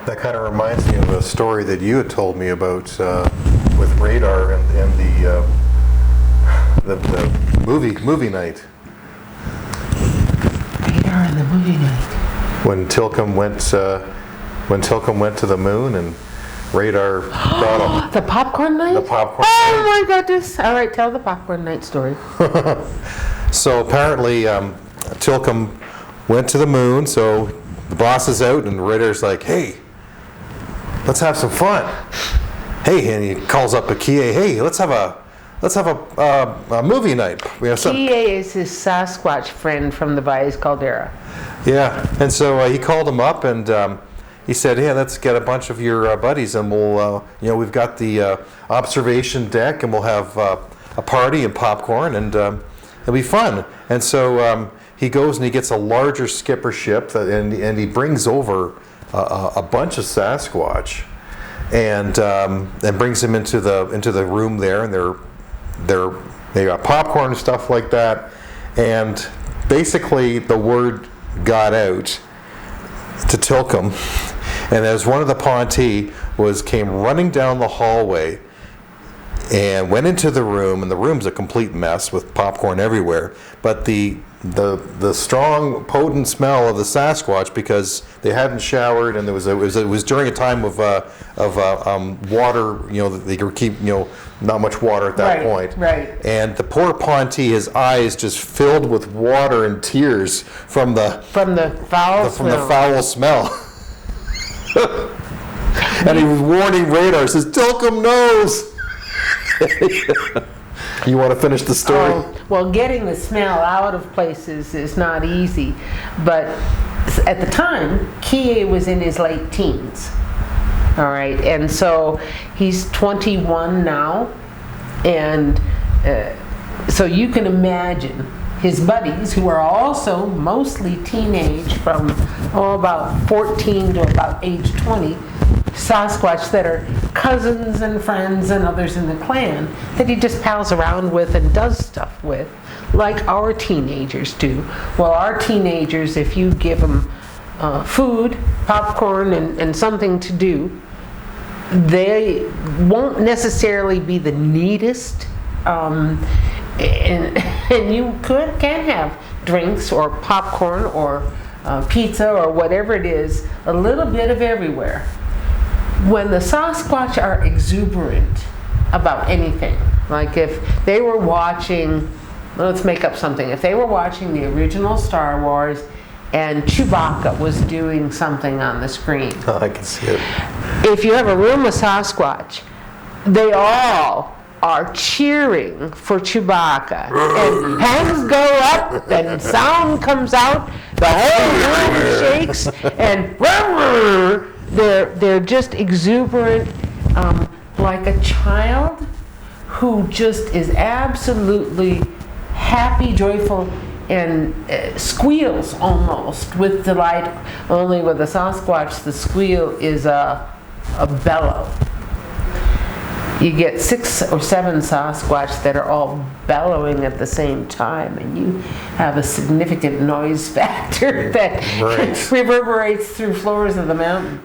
That kind of reminds me of a story that you had told me about with radar and the movie night. Radar and the movie night. When Tilcom went to the moon and radar brought him. The popcorn night? The popcorn Oh night. my goodness. All right, tell the popcorn night story. So apparently Tilcom went to the moon, so the boss is out and radar's like, hey, let's have some fun. Hey, and he calls up a Kie, hey, let's have a movie night. We have some. Kie is his Sasquatch friend from the Valles Caldera. Yeah, and so he called him up and he said, "Yeah, let's get a bunch of your buddies, and we'll, we've got the observation deck, and we'll have a party and popcorn, and it'll be fun." And so he goes and he gets a larger skipper ship, and he brings over a bunch of Sasquatch, and brings them into the room there, and they got popcorn and stuff like that, and basically the word got out to Tilcom, and as one of the Ponti came running down the hallway and went into the room, and the room's a complete mess with popcorn everywhere, but the strong, potent smell of the Sasquatch, because they hadn't showered, and it was during a time of water, they could keep, not much water at that point. Right. And the poor Ponti, his eyes just filled with water and tears from the foul smell. And he was warning radar, says, "Tilcom knows." You want to finish the story? Well, getting the smell out of places is not easy, but at the time, Kie was in his late teens. All right, and so he's 21 now, and so you can imagine his buddies, who are also mostly teenage, from about 14 to about age 20, Sasquatch that are cousins and friends and others in the clan that he just pals around with and does stuff with, like our teenagers do. Well, our teenagers, if you give them food, popcorn, and something to do, they won't necessarily be the neatest, and you can have drinks or popcorn or pizza or whatever it is, a little bit of everywhere. When the Sasquatch are exuberant about anything, like if they were watching, let's make up something, if they were watching the original Star Wars and Chewbacca was doing something on the screen. Oh, I can see it. If you have a room of Sasquatch, they all are cheering for Chewbacca. And hands go up and sound comes out, the whole room shakes, and they're just exuberant, like a child who just is absolutely happy, joyful, and squeals almost with delight. Only with the Sasquatch, the squeal is a bellow. You get 6 or 7 Sasquatch that are all bellowing at the same time, and you have a significant noise factor that reverberates through floors of the mountain.